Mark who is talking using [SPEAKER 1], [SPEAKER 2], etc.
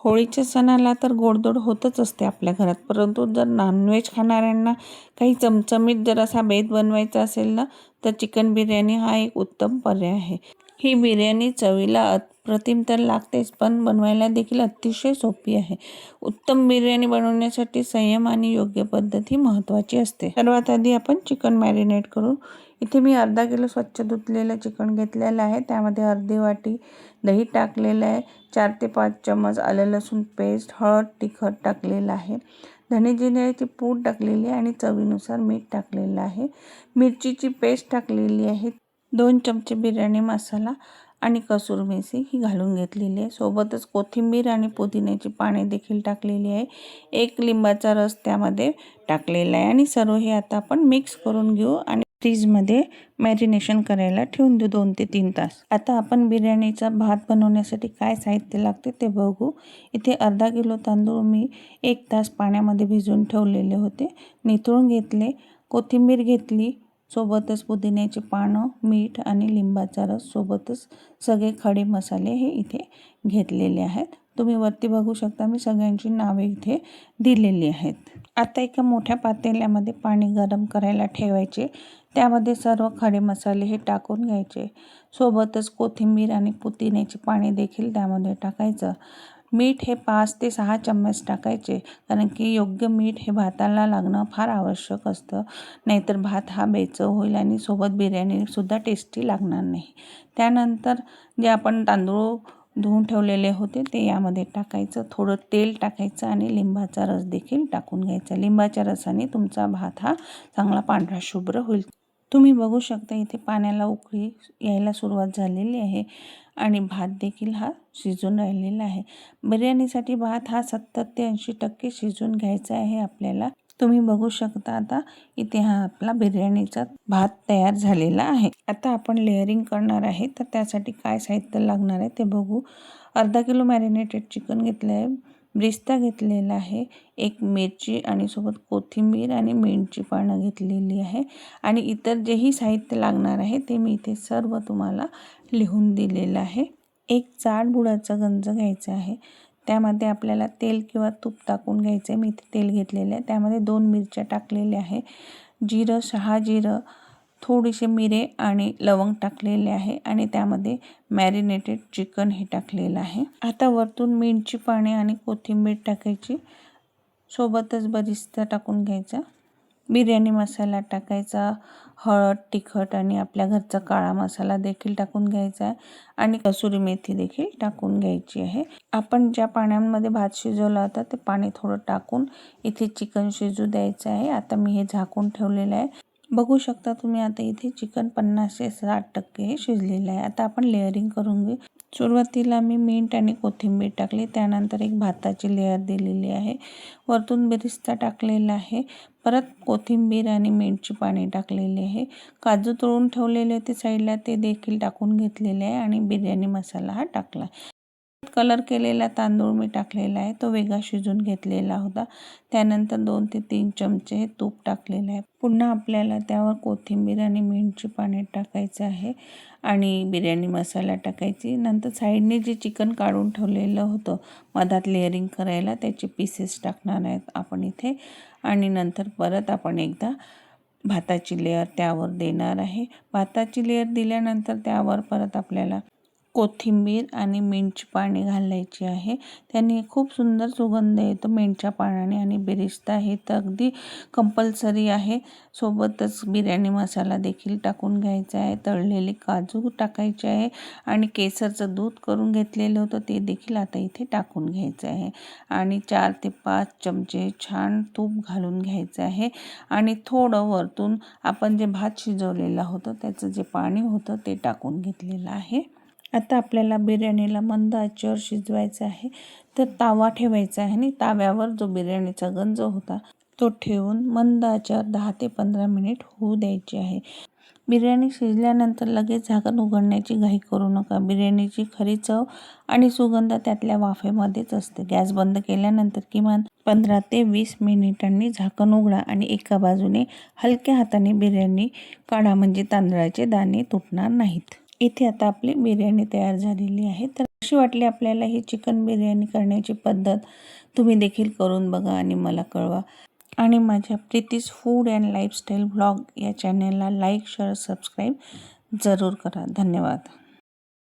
[SPEAKER 1] होळीच्या सणाला तर गोडधोड होतच असते आपल्या घरात, परंतु जर नॉनव्हेज खाणाऱ्यांना काही चमचमीत जर असा बेत बनवायचा असेल ना, तर चिकन बिर्याणी हा एक उत्तम पर्याय आहे. ही बिर्याणी चवीला अप्रतिम तर लागतेच, पण बनवायला देखील अतिशय सोपी आहे. उत्तम बिर्याणी बनवण्यासाठी संयम आणि योग्य पद्धत ही महत्त्वाची असते. सर्वात आधी आपण चिकन मॅरिनेट करू. इथे मी अर्धा किलो स्वच्छ धुतलेलं चिकन घेतलेलं आहे. त्यामध्ये अर्धी वाटी दही टाकलेलं आहे, 4 ते 5 चम्मच आलं लसूण पेस्ट, हळद तिखट टाकलेलं आहे, धने जिऱ्याची पूड टाकलेली आहे आणि चवीनुसार मीठ टाकलेलं आहे. मिरचीची पेस्ट टाकलेली आहे, 2 चमचे बिर्याणी मसाला आणि कसुरी मेथी ही घालून घेतलेली आहे. सोबतच कोथिंबीर आणि पुदिन्याची पाने देखील टाकलेली आहे. 1 लिंबाचा रस त्यामध्ये टाकलेला आहे आणि सर्व हे आता आपण मिक्स करून घेऊ आणि फ्रीजमध्ये मॅरिनेशन करायला ठेवून देऊ 2 ते 3 तास. आता आपण बिर्याणीचा भात बनवण्यासाठी काय साहित्य लागते ते बघू. इथे अर्धा किलो तांदूळ मी 1 तास पाण्यामध्ये भिजवून ठेवलेले होते, निथळून घेतले. कोथिंबीर घेतली, सोबतच पुदिन्याची पानं, मीठ आणि लिंबाचा रस, सोबतच सगळे खडे मसाले हे इथे घेतलेले आहेत. तुम्ही वरती बघू शकता, मी सगळ्यांची नावे इथे दिलेली आहेत. आता एका मोठ्या पातेल्यामध्ये पाणी गरम करायला ठेवायचे. त्यामध्ये सर्व खडे मसाले हे टाकून घ्यायचे. सोबतच कोथिंबीर आणि पुदिन्याची पाने देखील त्यामध्ये टाकायचं. मीठ हे 5 ते 6 चम्मच टाकायचे, कारण की योग्य मीठ हे भाताला लागणं फार आवश्यक असतं. नाहीतर भात हा बेचव होईल आणि सोबत बिर्याणीसुद्धा टेस्टी लागणार नाही. त्यानंतर जे आपण तांदूळ धुवून ठेवलेले होते ते यामध्ये टाकायचं. थोडं तेल टाकायचं आणि लिंबाचा रस देखील टाकून घ्यायचा. लिंबाच्या रसाने तुमचा भात हा चांगला पांढरा शुभ्र होईल. तुम्ही बघू शकता इथे पाण्याला उकळी यायला सुरुवात झालेली आहे आणि भात देखील हा शिजून राहिलेला आहे. बिर्याणीसाठी भात हा 70 ते 80% शिजून घ्यायचा आहे आपल्याला. तुम्ही बघू शकता आता इथे हा आपला बिर्याणीचा भात तयार झालेला आहे. आता आपण लेअरिंग करणार आहे, तर त्यासाठी काय साहित्य लागणार आहे ते बघू. अर्धा किलो मॅरिनेटेड चिकन घेतलं आहे, ब्रिस्ता घेतलेला आहे, 1 मिरची आणि सोबत कोथिंबीर आणि मिंटची पानं घेतलेली आहे आणि इतर जेही साहित्य लागणार आहे ते मी इथे सर्व तुम्हाला लिहून दिलेलं आहे. एक जाड बुडाचा गंज घ्यायचा आहे, त्यामध्ये आपल्याला तेल किंवा तूप टाकून घ्यायचं आहे. मी इथे तेल घेतलेलं आहे, त्यामध्ये 2 मिरच्या टाकलेल्या आहे, जिरं, शहाजिरं, थोडेसे मिरे आणि लवंग टाकलेले आहे आणि त्यामध्ये मॅरिनेटेड चिकन हे टाकलेलं आहे. आता वरतून मिंटची पाने आणि कोथिंबीर टाकायची, सोबतच बरिस्ता टाकून घ्यायचा, बिर्याणी मसाला टाकायचा, हळद तिखट आणि आपल्या घरचा काळा मसाला देखील टाकून घ्यायचा आहे आणि कसुरी मेथी देखील टाकून घ्यायची आहे. आपण ज्या पाण्यामध्ये भात शिजवला होता ते पाणी थोडं टाकून इथे चिकन शिजू द्यायचं आहे. आता मी हे झाकून ठेवलेलं आहे. बघू शकता तुम्ही आता इथे चिकन 50 ते 60% हे शिजलेलं आहे. आता आपण लेअरिंग करून घेऊ. सुरुवातीला मी मीठ आणि कोथिंबीर टाकली, त्यानंतर एक भाताची लेअर दिलेली आहे, वरतून बेरिस्ता टाकलेला आहे, परत कोथिंबीर आणि मीठची पाने टाकलेली आहे, काजू तळून ठेवलेले होते साईडला ते देखील टाकून घेतलेले आहे आणि बिर्याणी मसाला हा टाकला. कलर केलेला तांदूळ मी टाकलेला आहे, तो वेगळा शिजून घेतलेला होता. त्यानंतर 2 ते 3 चमचे तूप टाकलेलं आहे. पुन्हा आपल्याला त्यावर कोथिंबीर आणि मिंटची पाने टाकायचं आहे आणि बिर्याणी मसाला टाकायची. नंतर साईडने जे चिकन काढून ठेवलेलं होतं मधात लेअरिंग करायला, त्याचे पीसेस टाकणार आहेत आपण इथे आणि नंतर परत आपण एकदा भाताची लेअर त्यावर देणार आहे. भाताची लेअर दिल्यानंतर त्यावर परत आपल्याला कोथिंबीर आणि मिंटची पाने घालायची आहे, त्याने खूप सुंदर सुगंध येतो मिंटच्या पानाने आणि बेरिस्ता हे तर अगदी कंपल्सरी आहे. सोबतच बिर्याणी मसाला देखील टाकून घ्यायचा आहे, तळलेले काजू टाकायचे आहे आणि केसरचं दूध करून घेतलेलं होतं ते देखील आता इथे टाकून घ्यायचं आहे आणि 4 ते 5 चमचे छान तूप घालून घ्यायचं आहे आणि थोडं वरतून आपण जे भात शिजवलेलं होतं त्याचं जे पाणी होतं ते टाकून घेतलेलं आहे. आता आपल्याला बिर्याणीला मंद आचेवर शिजवायचं आहे, तर तावा ठेवायचा आहे आणि ताव्यावर जो बिर्याणीचा गंज होता तो ठेवून मंद आचेवर 10 ते 15 मिनिट होऊ द्यायची आहे. बिर्याणी शिजल्यानंतर लगेच झाकण उघडण्याची घाई करू नका. बिर्याणीची खरी चव आणि सुगंध त्यातल्या वाफेमध्येच असते. गॅस बंद केल्यानंतर किमान 15 ते 20 मिनिटांनी झाकण उघडा आणि एका बाजूने हलक्या हाताने बिर्याणी काढा, म्हणजे तांदळाचे दाणे तुटणार नाहीत. इथे आता आपली बिर्याणी तयार झालेली आहे. तर कशी वाटली आपल्याला ही चिकन बिर्याणी करण्याची पद्धत? तुम्ही देखील करून बघा आणि मला कळवा. आणि माझ्या प्रीतीज फूड अँड लाईफस्टाईल ब्लॉग या चॅनलला लाईक, शेअर, सबस्क्राईब जरूर करा. धन्यवाद.